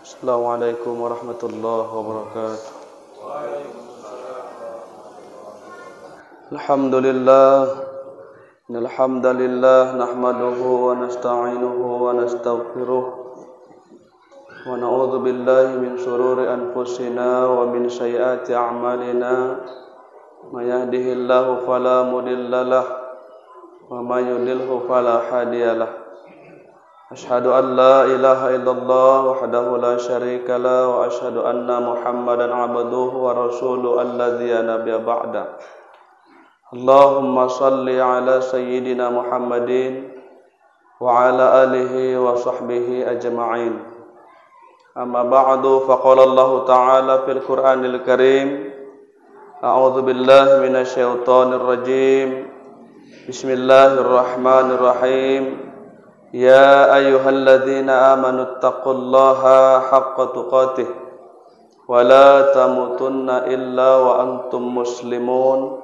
Assalamualaikum warahmatullahi wabarakatuh. Alhamdulillah, innal hamdalillah nahmaduhu wa nasta'inuhu wa nastaghfiruh wa na'udzu billahi min shururi anfusina wa min sayyiati a'malina. May yahdihillahu fala mudilla lahu wa may yudlilhu fala hadiyalah. Asyhadu an la ilaha illallah wahdahu la syarika la wa asyhadu anna Muhammadan abduhu wa rasuluhu alladzi la nabiyya ba'da. Allahumma shalli ala sayyidina Muhammadin wa ala alihi wa sahbihi ajma'in. Amma ba'du, faqala Allah ta'ala fil Qur'anil Karim. A'udzu billahi minasy syaithanir rajim. Bismillahirrahmanirrahim. Ya ayyuhalladzina amanu taqullaha haqqa tuqatih wa la tamutunna illa wa antum muslimun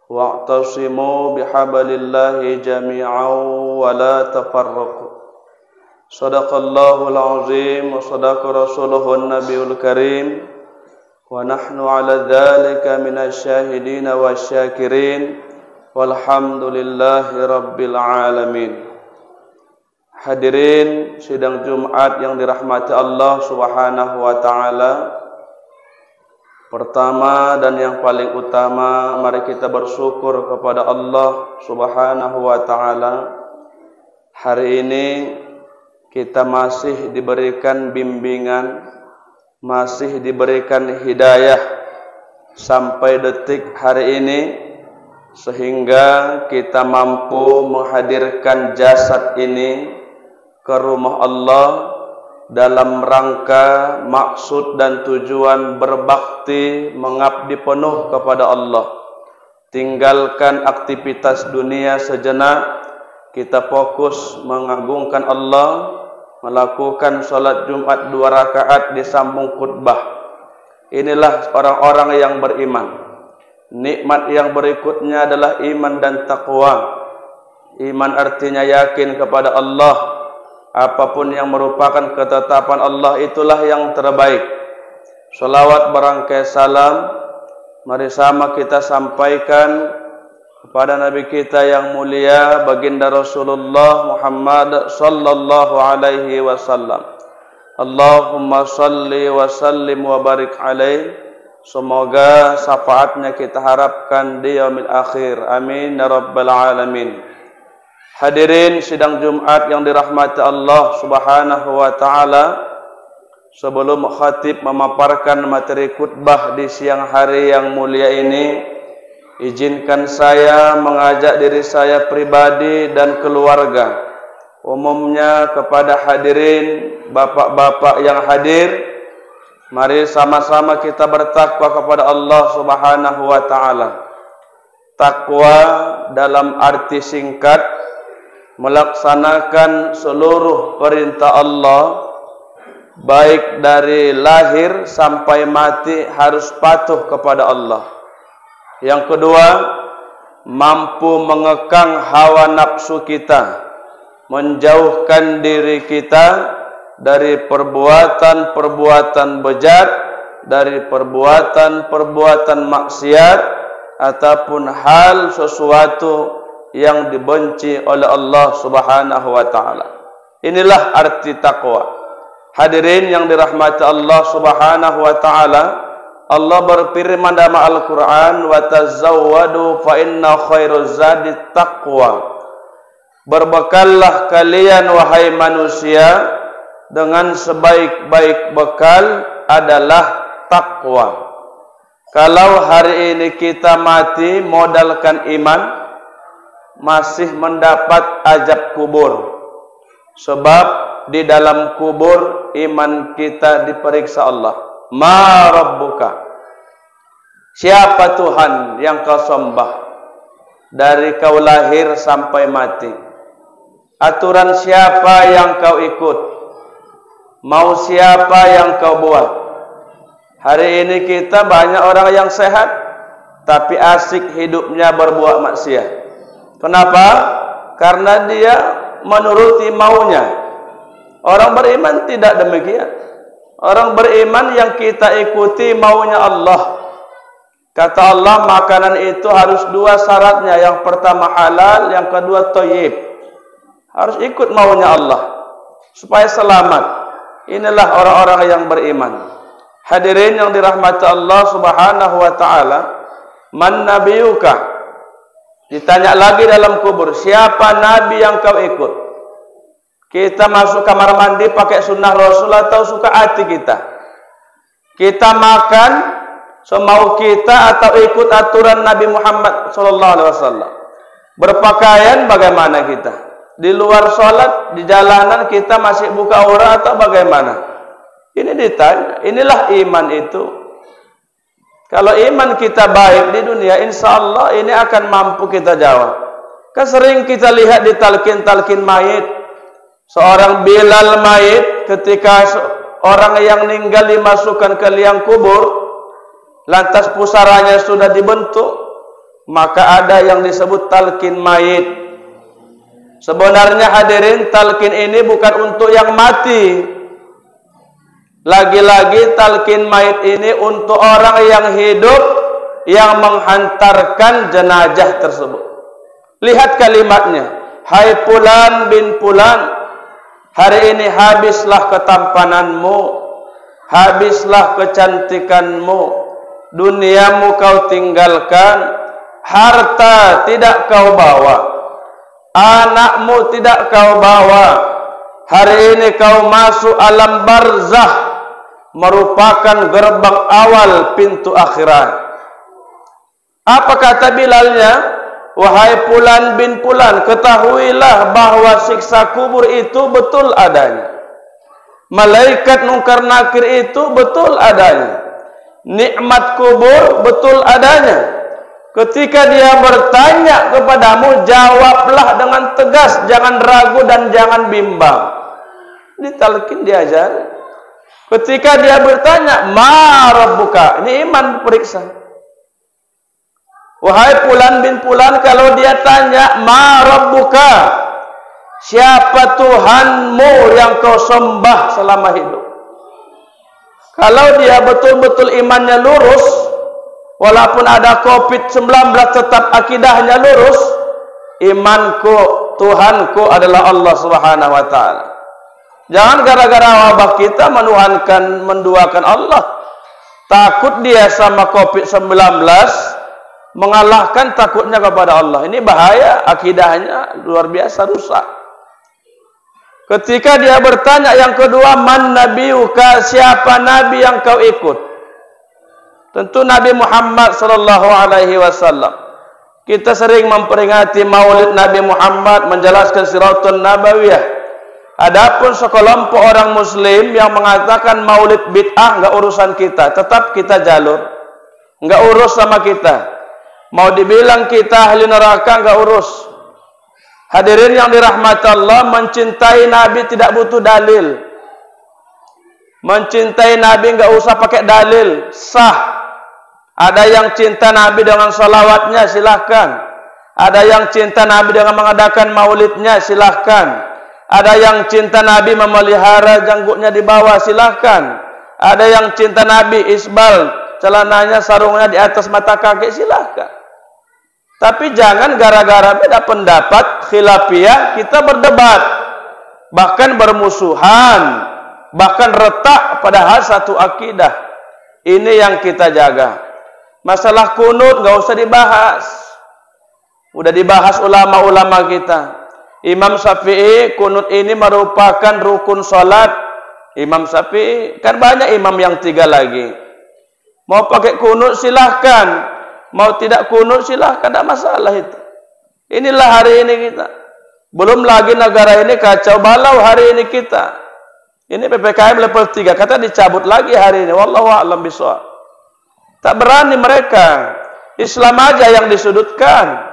wa'tasimu bihablillahi jami'an wa la tafarraqu. Shadaqallahul azim wa shadaqa rasuluhun nabiyul karim wa nahnu ala dzalika minasy syahidin wasyakirin walhamdulillahi rabbil alamin. Hadirin sidang Jumat yang dirahmati Allah Subhanahu wa taala. Pertama dan yang paling utama, mari kita bersyukur kepada Allah Subhanahu wa taala. Hari ini kita masih diberikan bimbingan, masih diberikan hidayah sampai detik hari ini, sehingga kita mampu menghadirkan jasad ini ke rumah Allah dalam rangka maksud dan tujuan berbakti, mengabdi penuh kepada Allah. Tinggalkan aktivitas dunia sejenak, kita fokus mengagungkan Allah, melakukan salat Jumat 2 rakaat disambung khutbah. Inilah orang-orang yang beriman. Nikmat yang berikutnya adalah iman dan taqwa. Iman artinya yakin kepada Allah. Apapun yang merupakan ketetapan Allah itulah yang terbaik. Salawat berangkai salam mari sama kita sampaikan kepada Nabi kita yang mulia, baginda Rasulullah Muhammad sallallahu alaihi wasallam. Allahumma salli wa sallim wa barik alaihi. Semoga syafaatnya kita harapkan di yaumil akhir. Amin ya rabbal alamin. Hadirin sidang Jumat yang dirahmati Allah Subhanahu wa taala, sebelum khatib memaparkan materi khutbah di siang hari yang mulia ini, izinkan saya mengajak diri saya pribadi dan keluarga, umumnya kepada hadirin bapak-bapak yang hadir, mari sama-sama kita bertakwa kepada Allah Subhanahu wa taala. Takwa dalam arti singkat, melaksanakan seluruh perintah Allah, baik dari lahir sampai mati harus patuh kepada Allah. Yang kedua, mampu mengekang hawa nafsu kita, menjauhkan diri kita dari perbuatan-perbuatan bejat, dari perbuatan-perbuatan maksiat, ataupun hal sesuatu yang dibenci oleh Allah Subhanahu wa taala. Inilah arti takwa. Hadirin yang dirahmati Allah Subhanahu wa taala, Allah berfirman dalam Al-Qur'an, "Wa tazawwadu fa inna khairuz zadi taqwa." Berbekallah kalian wahai manusia, dengan sebaik-baik bekal adalah takwa. Kalau hari ini kita mati modalkan iman, masih mendapat azab kubur. Sebab di dalam kubur iman kita diperiksa Allah. Ma rabbuka? Siapa Tuhan yang kau sembah dari kau lahir sampai mati? Aturan siapa yang kau ikut? Mau siapa yang kau buat? Hari ini kita banyak orang yang sehat, tapi asik hidupnya berbuat maksiat. Kenapa? Karena dia menuruti maunya. Orang beriman tidak demikian. Orang beriman yang kita ikuti maunya Allah. Kata Allah, makanan itu harus dua syaratnya. Yang pertama halal, yang kedua thayyib. Harus ikut maunya Allah supaya selamat. Inilah orang-orang yang beriman. Hadirin yang dirahmati Allah Subhanahu wa taala, man nabiyuka? Ditanya lagi dalam kubur, siapa nabi yang kau ikut? Kita masuk kamar mandi pakai sunnah Rasul atau suka hati kita? Kita makan semau kita atau ikut aturan Nabi Muhammad sallallahu alaihi wasallam? Berpakaian bagaimana kita? Di luar sholat, di jalanan kita masih buka aurat atau bagaimana? Ini ditanya. Inilah iman itu. Kalau iman kita baik di dunia, insya Allah ini akan mampu kita jawab. Kan sering kita lihat di talqin-talqin mayit. Seorang Bilal mayit ketika orang yang meninggal dimasukkan ke liang kubur, lantas pusaranya sudah dibentuk, maka ada yang disebut talqin mayit. Sebenarnya hadirin, talqin ini bukan untuk yang mati. Lagi-lagi talqin mayit ini untuk orang yang hidup yang menghantarkan jenazah tersebut. Lihat kalimatnya, hai Fulan bin Fulan, hari ini habislah ketampananmu, habislah kecantikanmu, duniamu kau tinggalkan, harta tidak kau bawa, anakmu tidak kau bawa, hari ini kau masuk alam barzah, merupakan gerbang awal pintu akhirat. Apa kata Bilalnya? Wahai Fulan bin Fulan, ketahuilah bahwa siksa kubur itu betul adanya. Malaikat mungkar nakir itu betul adanya. Nikmat kubur betul adanya. Ketika dia bertanya kepadamu, jawablah dengan tegas, jangan ragu dan jangan bimbang. Ditalqin, diajar. Ketika dia bertanya, ma rabbuka, ini iman periksa. Wahai Fulan bin Fulan, kalau dia tanya, ma rabbuka, siapa Tuhanmu yang kau sembah selama hidup? Kalau dia betul-betul imannya lurus, walaupun ada COVID-19 tetap akidahnya lurus, imanku, Tuhanku adalah Allah Subhanahu wa taala. Jangan gara-gara wabah kita menuhankan, menduakan Allah. Takut dia sama COVID-19, mengalahkan takutnya kepada Allah. Ini bahaya, akidahnya luar biasa rusak. Ketika dia bertanya yang kedua, man nabiyuka, siapa nabi yang kau ikut? Tentu Nabi Muhammad sallallahu alaihi wasallam. Kita sering memperingati Maulid Nabi Muhammad, menjelaskan Siratun Nabawiyah. Adapun sekelompok orang muslim yang mengatakan Maulid bid'ah, enggak urusan kita, tetap kita jalur. Enggak urus sama kita. Mau dibilang kita ahli neraka, enggak urus. Hadirin yang dirahmati Allah, mencintai Nabi tidak butuh dalil. Mencintai Nabi enggak usah pakai dalil, sah. Ada yang cinta Nabi dengan salawatnya, silahkan. Ada yang cinta Nabi dengan mengadakan maulidnya, silahkan. Ada yang cinta Nabi memelihara janggutnya di bawah, silahkan. Ada yang cinta Nabi isbal, celananya, sarungnya di atas mata kaki, silahkan. Tapi jangan gara-gara beda pendapat khilafiyah kita berdebat, bahkan bermusuhan, bahkan retak padahal satu akidah. Ini yang kita jaga. Masalah kunut nggak usah dibahas. Udah dibahas ulama-ulama kita. Imam Syafi'i, kunut ini merupakan rukun salat. Imam Syafi'i, kan banyak imam yang 3 lagi. Mau pakai kunut silahkan. Mau tidak kunut silahkan, tidak masalah itu. Inilah hari ini kita. Belum lagi negara ini kacau balau hari ini kita. Ini PPKM level 3, kata dicabut lagi hari ini. Wallahu a'lam bishawab. Tak berani mereka. Islam aja yang disudutkan.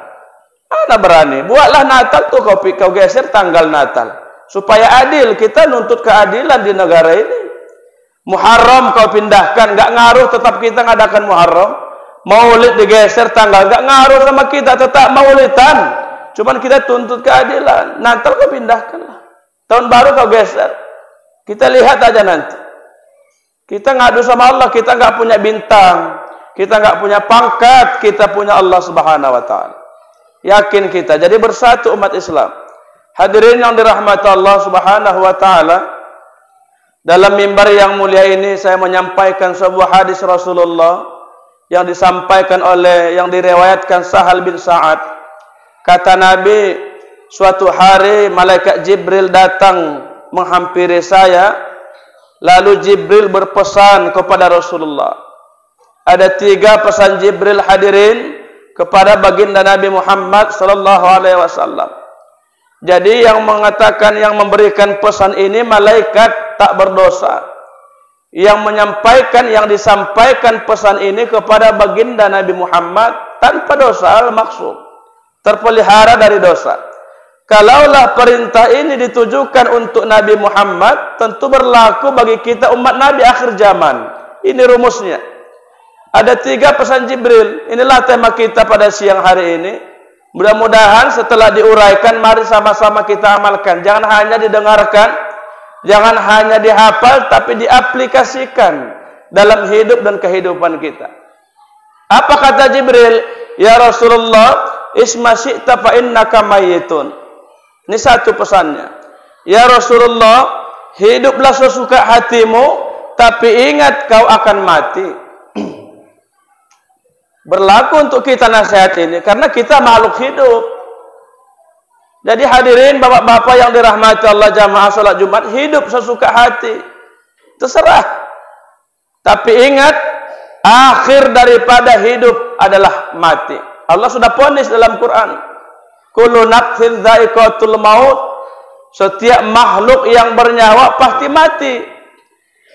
Mana berani? Buatlah Natal tuh kau geser tanggal Natal. Supaya adil, kita nuntut keadilan di negara ini. Muharram kau pindahkan, enggak ngaruh, tetap kita ngadakan Muharram. Maulid digeser tanggal, enggak ngaruh sama kita, tetap maulidan. Cuman kita tuntut keadilan. Natal kau pindahkanlah. Tahun baru kau geser. Kita lihat aja nanti. Kita ngadu sama Allah, kita nggak punya bintang, kita nggak punya pangkat, kita punya Allah Subhanahu wa taala. Yakin kita. Jadi bersatu umat Islam. Hadirin yang dirahmati Allah Subhanahu wa taala, dalam mimbar yang mulia ini saya menyampaikan sebuah hadis Rasulullah yang disampaikan oleh, yang diriwayatkan Sahal bin Sa'ad. Kata Nabi, suatu hari malaikat Jibril datang menghampiri saya. Lalu Jibril berpesan kepada Rasulullah. Ada 3 pesan Jibril hadirin kepada baginda Nabi Muhammad sallallahu alaihi wasallam. Jadi yang mengatakan, yang memberikan pesan ini malaikat tak berdosa. Yang menyampaikan, yang disampaikan pesan ini kepada baginda Nabi Muhammad tanpa dosa al-maksum, terpelihara dari dosa. Kalaulah perintah ini ditujukan untuk Nabi Muhammad, tentu berlaku bagi kita umat Nabi akhir zaman. Ini rumusnya. Ada 3 pesan Jibril. Inilah tema kita pada siang hari ini. Mudah-mudahan setelah diuraikan, mari sama-sama kita amalkan. Jangan hanya didengarkan, jangan hanya dihafal, tapi diaplikasikan dalam hidup dan kehidupan kita. Apa kata Jibril? Ya Rasulullah, isma syi'ta fa innaka mayyitun. Ini satu pesannya. Ya Rasulullah, hiduplah sesuka hatimu, tapi ingat kau akan mati. Berlaku untuk kita nasihat ini, karena kita makhluk hidup. Jadi hadirin bapak-bapak yang dirahmati Allah, jamaah salat Jumat, hidup sesuka hati. Terserah. Tapi ingat, akhir daripada hidup adalah mati. Allah sudah vonis dalam Quran. Kullu nafsin dha'iqatul maut. Setiap makhluk yang bernyawa pasti mati.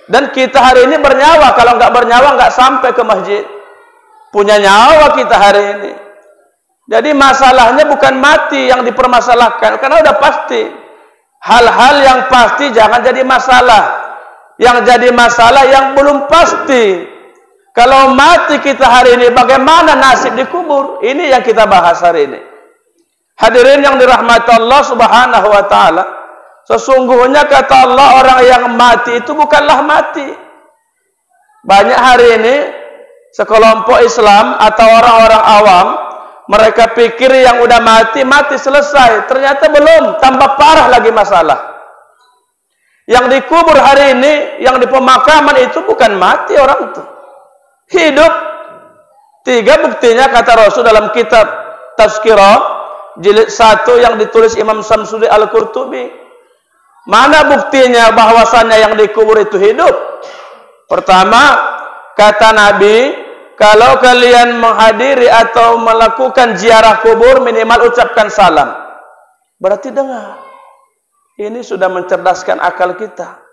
Dan kita hari ini bernyawa. Kalau enggak bernyawa enggak sampai ke masjid. Punya nyawa kita hari ini. Jadi masalahnya bukan mati yang dipermasalahkan, karena udah pasti. Hal-hal yang pasti jangan jadi masalah. Yang jadi masalah yang belum pasti. Kalau mati kita hari ini, bagaimana nasib di kubur? Ini yang kita bahas hari ini. Hadirin yang dirahmati Allah Subhanahu wa taala, sesungguhnya kata Allah, orang yang mati itu bukanlah mati. Banyak hari ini sekelompok Islam atau orang-orang awam, mereka pikir yang udah mati, mati selesai. Ternyata belum, tambah parah lagi masalah. Yang dikubur hari ini, yang di pemakaman itu bukan mati orang itu, hidup. 3 buktinya kata Rasul dalam kitab Tazkirah jilid 1 yang ditulis Imam Samsudi Al-Qurtubi. Mana buktinya bahwasannya yang dikubur itu hidup? Pertama, kata Nabi, kalau kalian menghadiri atau melakukan ziarah kubur, minimal ucapkan salam. Berarti dengar. Ini sudah mencerdaskan akal kita.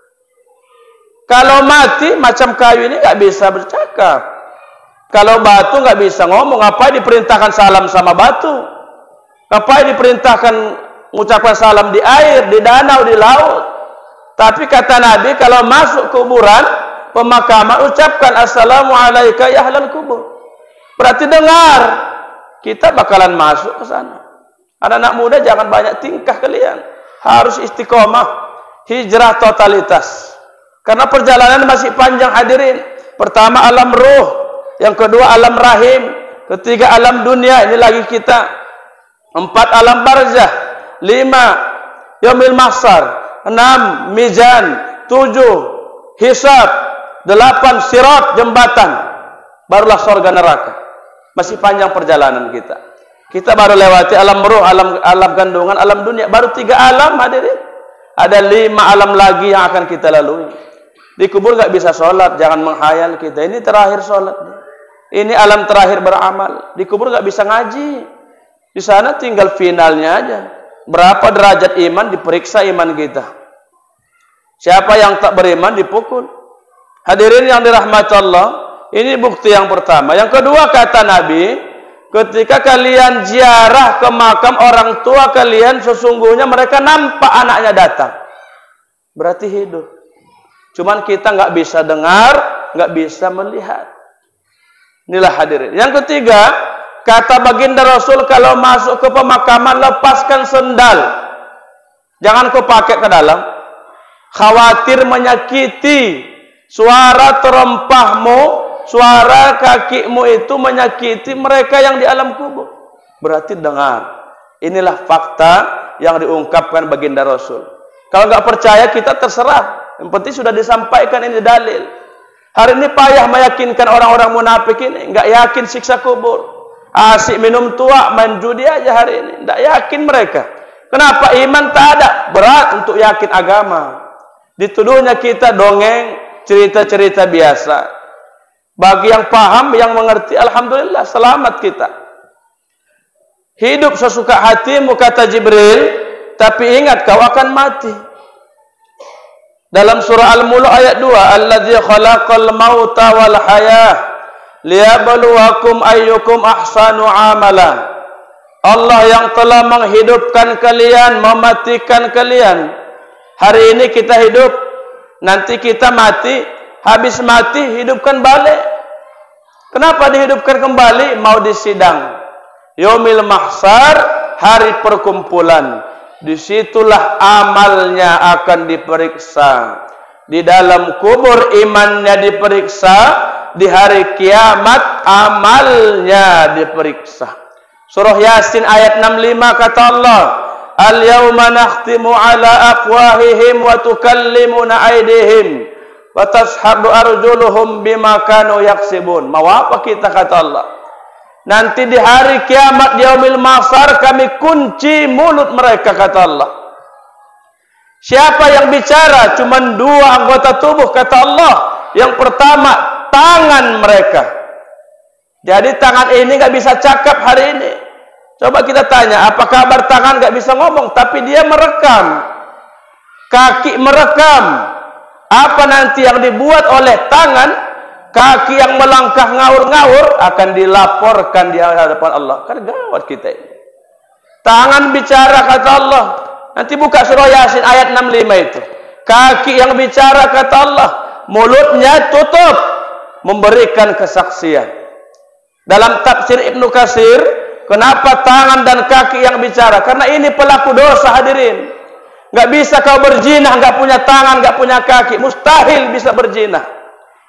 Kalau mati, macam kayu ini nggak bisa bercakap. Kalau batu nggak bisa ngomong. Apa diperintahkan salam sama batu? Apa diperintahkan mengucapkan salam di air, di danau, di laut? Tapi kata Nabi, kalau masuk kuburan, pemakaman, ucapkan assalamualaikum ya ahlal kubur. Berarti dengar, kita bakalan masuk ke sana. Anak-anak muda jangan banyak tingkah kalian. Harus istiqomah, hijrah totalitas. Karena perjalanan masih panjang hadirin. Pertama alam ruh, yang kedua alam rahim, ketiga alam dunia, ini lagi kita. 4 alam barzah, 5 yaumil mahsyar, 6 mizan, 7 hisab, 8 sirat jembatan, barulah surga neraka. Masih panjang perjalanan kita. Kita baru lewati alam ruh, alam kandungan, alam dunia, baru 3 alam hadirin. Ada 5 alam lagi yang akan kita lalui. Di kubur nggak bisa sholat, jangan menghayal kita. Ini terakhir sholat. Ini alam terakhir beramal. Di kubur nggak bisa ngaji. Di sana tinggal finalnya aja. Berapa derajat iman, diperiksa iman kita. Siapa yang tak beriman dipukul. Hadirin yang dirahmati Allah, ini bukti yang pertama. Yang kedua kata Nabi, ketika kalian ziarah ke makam orang tua kalian, sesungguhnya mereka nampak anaknya datang. Berarti hidup. Cuman kita nggak bisa dengar, nggak bisa melihat. Inilah hadirin. Yang ketiga, kata baginda Rasul, kalau masuk ke pemakaman, lepaskan sendal. Jangan kau pakai ke dalam. Khawatir menyakiti Suara terompahmu, suara kakimu itu menyakiti mereka yang di alam kubur. Berarti dengar. Inilah fakta yang diungkapkan baginda Rasul. Kalau nggak percaya kita terserah. Yang penting sudah disampaikan, ini dalil. Hari ini payah meyakinkan orang-orang munafik ini. Nggak yakin siksa kubur. Asik minum tua, main judi aja hari ini. Nggak yakin mereka. Kenapa? Iman tak ada. Berat untuk yakin agama. Dituduhnya kita dongeng, cerita-cerita biasa. Bagi yang paham, yang mengerti, alhamdulillah, selamat kita. Hidup sesuka hatimu, kata Jibril, tapi ingat kau akan mati. Dalam surah Al-Mulk ayat 2, Alladzi khalaqal mauta wal hayah liyabluwakum ayyukum ahsanu amala. Allah yang telah menghidupkan kalian, mematikan kalian. Hari ini kita hidup, nanti kita mati, habis mati hidupkan balik. Kenapa dihidupkan kembali? Mau disidang. Yaumil mahsyar, hari perkumpulan. Disitulah amalnya akan diperiksa. Di dalam kubur imannya diperiksa. Di hari kiamat amalnya diperiksa. Surah Yasin ayat 65 kata Allah, Al-yawma nakhtimu ala afwahihim wa tukallimuna aydihim wa tashhadu arjuluhum bima kanu yaksibun. Mau apa kita, kata Allah? Nanti di hari kiamat, di yaumil mahsyar, kami kunci mulut mereka, kata Allah. Siapa yang bicara? Cuman dua anggota tubuh, kata Allah. Yang pertama, tangan mereka. Jadi tangan ini nggak bisa cakap hari ini. Coba kita tanya, apa kabar tangan nggak bisa ngomong, tapi dia merekam. Kaki merekam. Apa nanti yang dibuat oleh tangan, kaki yang melangkah ngawur-ngawur akan dilaporkan di hadapan Allah. Kan gawat kita ini. Tangan bicara, kata Allah. Nanti buka surah Yasin ayat 65 itu. Kaki yang bicara, kata Allah. Mulutnya tutup, memberikan kesaksian. Dalam tafsir Ibnu Katsir, kenapa tangan dan kaki yang bicara? Karena ini pelaku dosa, hadirin. Nggak bisa kau berzina, nggak punya tangan, nggak punya kaki. Mustahil bisa berzina.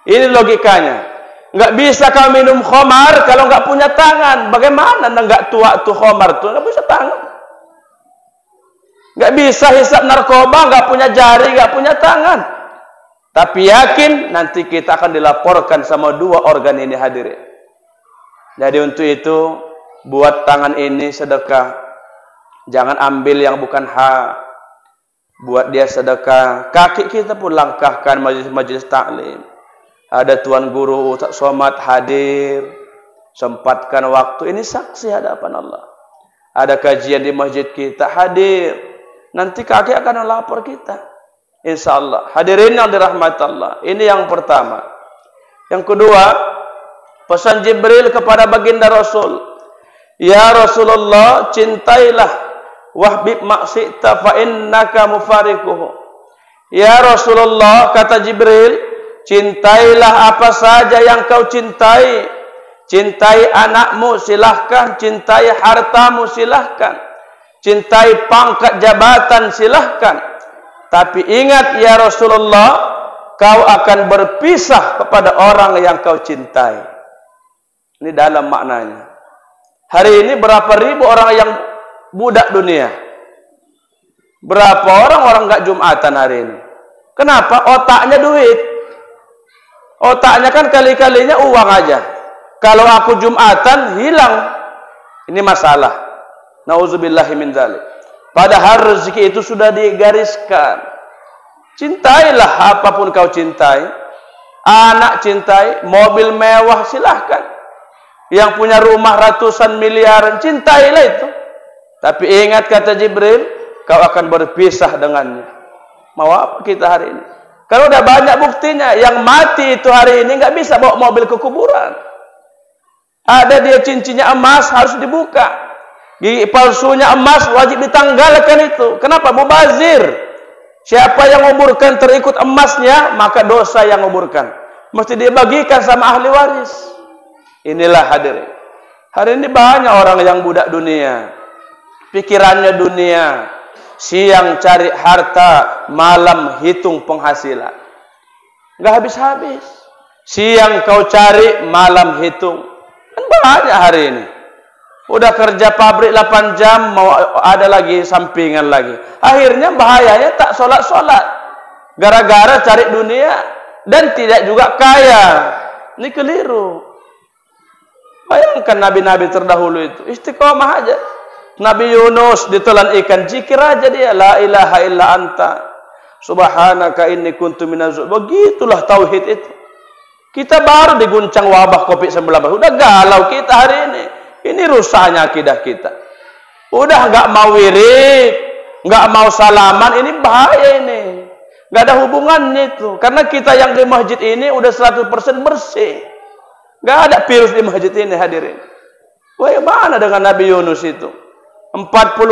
Ini logikanya. Nggak bisa kau minum khamar kalau nggak punya tangan. Bagaimana nggak tua tuh khamar tuh? Nggak bisa tangan. Nggak bisa hisap narkoba, nggak punya jari, nggak punya tangan. Tapi yakin nanti kita akan dilaporkan sama dua organ ini, hadirin. Jadi untuk itu, buat tangan ini sedekah. Jangan ambil yang bukan hak. Buat dia sedekah. Kaki kita pun langkahkan majelis taklim. Ada tuan guru Ustaz Somad hadir. Sempatkan waktu. Ini saksi hadapan Allah. Ada kajian di masjid kita, hadir. Nanti kaki akan melapor kita. Insya Allah. Hadirin yang dirahmati Allah. Ini yang pertama. Yang kedua, pesan Jibril kepada baginda Rasul. Ya Rasulullah, cintailah wahbib maksita fa innaka mufarikuhu. Ya Rasulullah, kata Jibril, cintailah apa saja yang kau cintai. Cintai anakmu, silahkan. Cintai hartamu, silahkan. Cintai pangkat jabatan, silahkan. Tapi ingat ya Rasulullah, kau akan berpisah kepada orang yang kau cintai. Ini dalam maknanya. Hari ini berapa ribu orang yang budak dunia? Berapa orang nggak Jumatan hari ini? Kenapa? Otaknya duit. Otaknya kan kali-kalinya uang aja. Kalau aku Jumatan, hilang. Ini masalah. Nauzubillahi min dzalik. Padahal rezeki itu sudah digariskan. Cintailah apapun kau cintai. Anak cintai, mobil mewah silahkan. Yang punya rumah ratusan miliaran, cintailah itu. Tapi ingat, kata Jibril, kau akan berpisah dengannya. Mau apa kita hari ini? Kalau udah banyak buktinya, yang mati itu hari ini nggak bisa bawa mobil ke kuburan. Ada dia cincinnya emas, harus dibuka. Gigi palsunya emas, wajib ditanggalkan itu. Kenapa? Mubazir. Siapa yang nguburkan terikut emasnya, maka dosa yang nguburkan. Mesti dibagikan sama ahli waris. Inilah hadirin. Hari ini banyak orang yang budak dunia. Pikirannya dunia. Siang cari harta, malam hitung penghasilan. Nggak habis-habis. Siang kau cari, malam hitung. Kan banyak hari ini. Udah kerja pabrik 8 jam, mau ada lagi sampingan lagi. Akhirnya bahayanya tak solat-solat. Gara-gara cari dunia dan tidak juga kaya. Ini keliru. Bayangkan nabi-nabi terdahulu itu. Istiqomah aja. Nabi Yunus ditelan ikan, zikir aja dia. La ilaha illa anta. Subhanaka inni kuntu minaz zalimin. Begitulah tauhid itu. Kita baru diguncang wabah COVID-19. Udah galau kita hari ini. Ini rusaknya akidah kita. Udah nggak mau wirid, nggak mau salaman, ini bahaya ini. Nggak ada hubungannya itu. Karena kita yang di masjid ini udah 100% bersih. Nggak ada virus di masjid ini hadirin. Wah, mana dengan Nabi Yunus itu? 40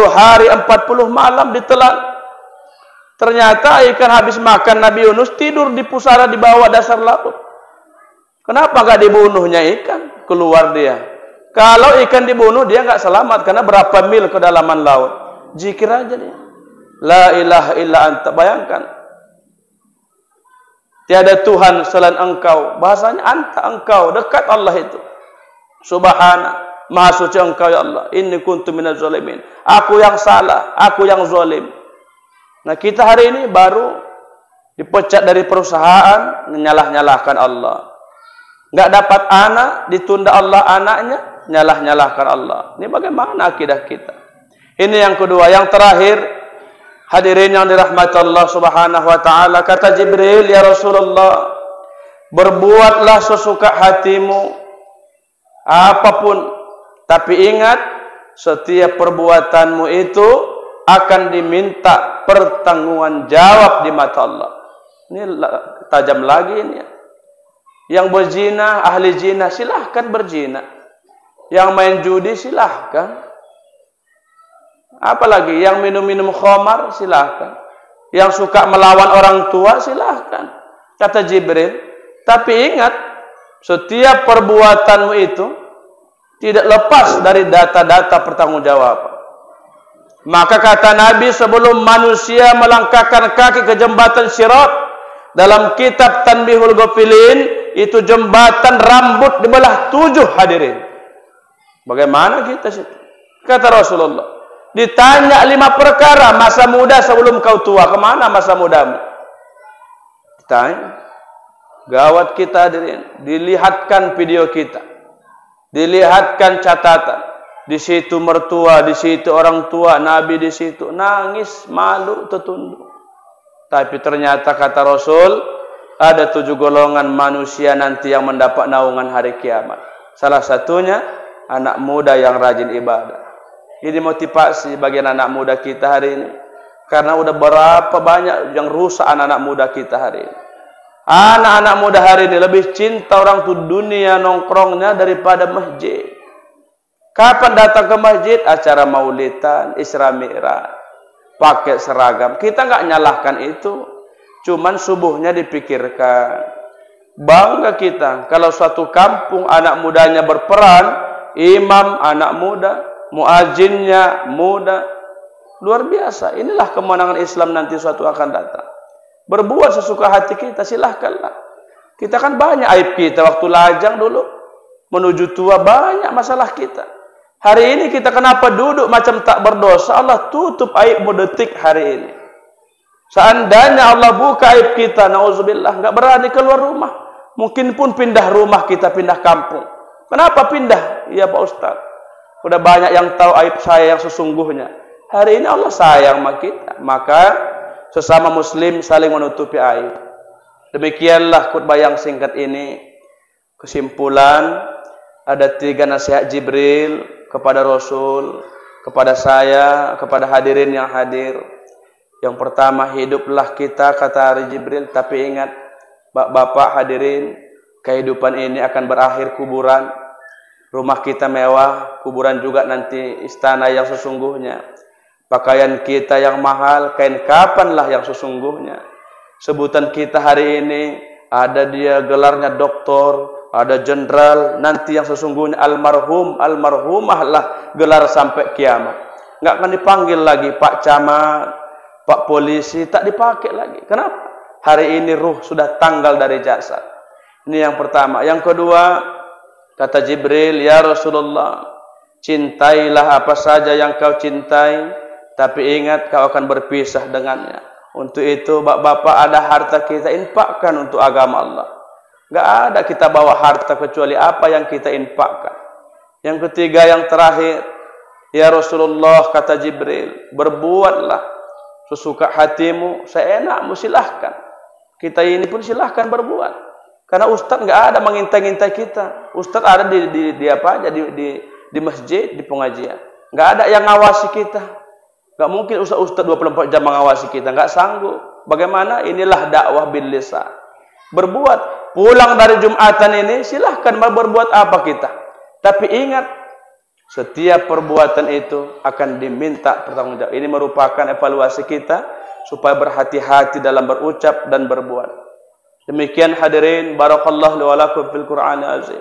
hari, 40 malam ditelan. Ternyata ikan habis makan Nabi Yunus tidur di pusara di bawah dasar laut. Kenapa nggak dibunuhnya ikan? Keluar dia. Kalau ikan dibunuh dia nggak selamat karena berapa mil kedalaman laut. Zikir aja dia. La ilaha illa anta. Bayangkan. Tiada Tuhan selain engkau. Bahasanya anta, engkau. Dekat Allah itu. Subhana. Maha suci engkau ya Allah. Inni kuntu minaz zalimin. Aku yang salah. Aku yang zalim. Nah kita hari ini baru dipecat dari perusahaan. Menyalah-nyalahkan Allah. Nggak dapat anak. Ditunda Allah anaknya. Nyalah-nyalahkan Allah. Ini bagaimana akidah kita? Ini yang kedua. Yang terakhir, hadirin yang dirahmati Allah Subhanahu wa taala, kata Jibril, ya Rasulullah, berbuatlah sesuka hatimu apapun, tapi ingat setiap perbuatanmu itu akan diminta pertanggungan jawab di mata Allah. Ini tajam lagi ini. Yang berzina, ahli zina, silahkan berzina. Yang main judi silahkan. Apalagi yang minum-minum khamar silahkan. Yang suka melawan orang tua silahkan. Kata Jibril. Tapi ingat, setiap perbuatanmu itu tidak lepas dari data-data pertanggungjawaban. Maka kata Nabi, sebelum manusia melangkahkan kaki ke jembatan Sirat, dalam kitab Tanbihul Ghafilin, itu jembatan rambut dibelah 7 hadirin. Bagaimana kita sih? Kata Rasulullah, ditanya 5 perkara masa muda sebelum kau tua. Kemana masa mudamu? Ditanya. Gawat kita hadirin. Dilihatkan video kita. Dilihatkan catatan. Di situ mertua, di situ orang tua, Nabi di situ. Nangis, malu, tertunduk. Tapi ternyata kata Rasul, ada 7 golongan manusia nanti yang mendapat naungan hari kiamat. Salah satunya, anak muda yang rajin ibadah. Ini motivasi bagi anak muda kita hari ini. Karena udah berapa banyak yang rusak anak-anak muda kita hari ini. Anak-anak muda hari ini lebih cinta orang tuh dunia nongkrongnya daripada masjid. Kapan datang ke masjid? Acara maulidan, Isra Mi'raj, pakai seragam. Kita nggak nyalahkan itu. Cuman subuhnya dipikirkan. Bangga kita kalau suatu kampung anak mudanya berperan. Imam anak muda, muazinnya muda, luar biasa. Inilah kemenangan Islam nanti suatu akan datang. Berbuat sesuka hati kita, silahkanlah. Kita kan banyak aib kita waktu lajang dulu, menuju tua banyak masalah kita. Hari ini kita kenapa duduk macam tak berdosa? Allah tutup aibmu detik hari ini. Seandainya Allah buka aib kita, nauzubillah, nggak berani keluar rumah. Mungkin pun pindah rumah kita, pindah kampung. Kenapa pindah? Iya Pak Ustaz. Udah banyak yang tahu aib saya yang sesungguhnya. Hari ini Allah sayang sama kita. Maka sesama muslim saling menutupi aib. Demikianlah khutbah yang singkat ini. Kesimpulan, ada 3 nasihat Jibril kepada Rasul, kepada saya, kepada hadirin yang hadir. Yang pertama, hiduplah kita, kata Jibril. Tapi ingat, bapak-bapak hadirin, kehidupan ini akan berakhir kuburan. Rumah kita mewah, kuburan juga nanti istana yang sesungguhnya. Pakaian kita yang mahal, kain kapanlah yang sesungguhnya. Sebutan kita hari ini, ada dia gelarnya doktor, ada jenderal, nanti yang sesungguhnya almarhum, almarhumah lah gelar sampai kiamat. Nggak akan dipanggil lagi Pak Camat, Pak Polisi, tak dipakai lagi. Kenapa? hari ini ruh sudah tanggal dari jasad. Ini yang pertama. Yang kedua, kata Jibril, ya Rasulullah, cintailah apa saja yang kau cintai, tapi ingat kau akan berpisah dengannya. Untuk itu bapak-bapak, ada harta kita infakkan untuk agama Allah. Enggak ada kita bawa harta kecuali apa yang kita infakkan. Yang ketiga, yang terakhir, ya Rasulullah, kata Jibril, berbuatlah sesuka hatimu, seenakmu, silahkan. Kita ini pun silahkan berbuat. Karena Ustadz nggak ada mengintai-intai kita. Ustadz ada di apa aja, di masjid, di pengajian. Nggak ada yang ngawasi kita. Nggak mungkin Ustadz 24 jam mengawasi kita. Nggak sanggup. Bagaimana? Inilah dakwah bil lisan. Berbuat. Pulang dari Jumatan ini, silahkan mau berbuat apa kita. Tapi ingat, setiap perbuatan itu akan diminta pertanggungjawab. Ini merupakan evaluasi kita supaya berhati-hati dalam berucap dan berbuat. Demikian hadirin, barakallahu li wa lakum fil Qur'anil azim.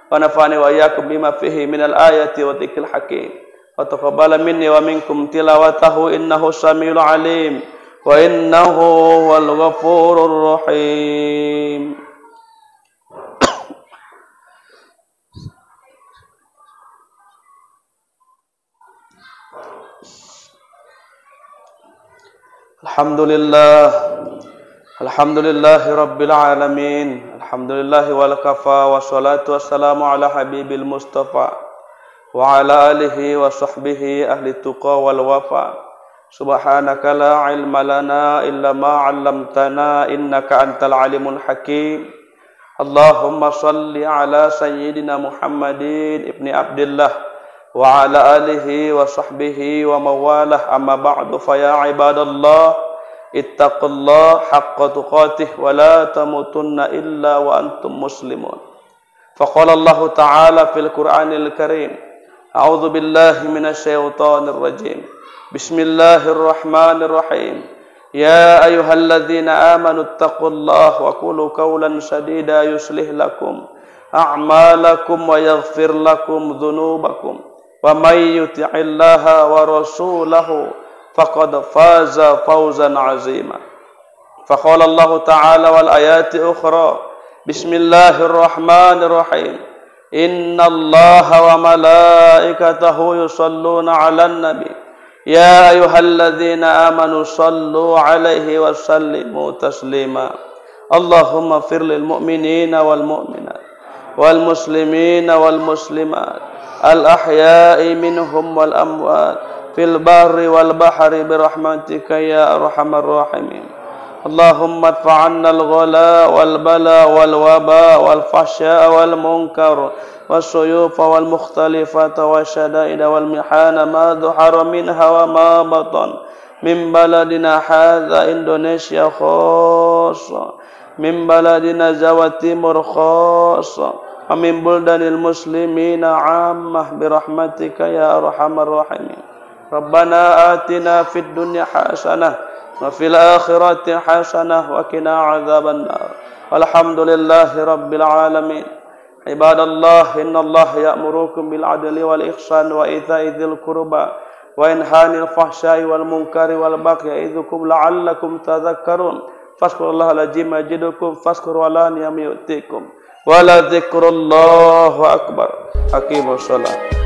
Wa nafa'ani wa iyyakum bima fihi minal ayati wa dzikril hakim. Wa taqabbala minni wa minkum tilawatahu innahu samiul alim wa innahu wal ghafurur rahim. Alhamdulillahi rabbil alamin. Alhamdulillahi wal kafa wa salatu wassalamu ala habibil mustafa wa ala alihi wa sahbihi ahli tuqa wal wafa. Subhanaka la ilma lana illa ma 'allamtana innaka antal alimul hakim. Allahumma salli ala sayyidina Muhammadin ibni Abdillah wa ala alihi wa sahbihi wa mawalah, amma ba'du, fa ya ibadallah ittaqullah haqqa tuqatih wa la tamutunna illa wa antum muslimun. Faqala Allah ta'ala fil Qur'anil Karim, a'udzu billahi minasy syaithanir rajim. Bismillahirrahmanirrahim. Ya ayyuhalladzina amanu ittaqullaha wa qulu qawlan sadida yuslih lakum a'malakum wa yaghfir lakum dhunubakum. Wa may yuti'illaha wa rasulahu faqad faza fawzan 'azima. Faqala Allah ta'ala wal ayati ukhra. Bismillahirrahmanirrahim. Innallaha wa malaikatahu yusalluna 'alan nabi. Ya ayyuhalladzina amanu sallu 'alaihi wa sallimu taslima. Allahumma fir lil mu'minina wal mu'minat wal muslimina wal muslimat al-ahya'i minhum wal amwat fil barri wal bahri birahmatika ya arhamar rahimin. Allahumma adfa'anna al-ghala wal bala wal waba wal fahsya wal munkar was suyufa wal mukhtalifata wasyada'ida wal mihana ma dhuhara minha wa ma batan min baladina hadza Indonesia khassa, min baladina Jawa Timur khassa, amin buldanil muslimina ammah birahmatika ya arhamar rahimin. Rabbana atina fid dunya hasanah wa fil akhirati hasanah wa qina adzabannar. Walhamdulillahi rabbil alamin. Ibadallah, innallaha ya'murukum bil adli wal ihsan wa ita'i dzil qurba wa yanhanil fahsya'i wal munkari wal baghi ya'idzukum la'allakum tadhakkarun. Fazkurullaha al-azim yajidukum fazkuru ala ni'ami yu'tikum. Wala dzikrullahu akbar. Aqimus shalah.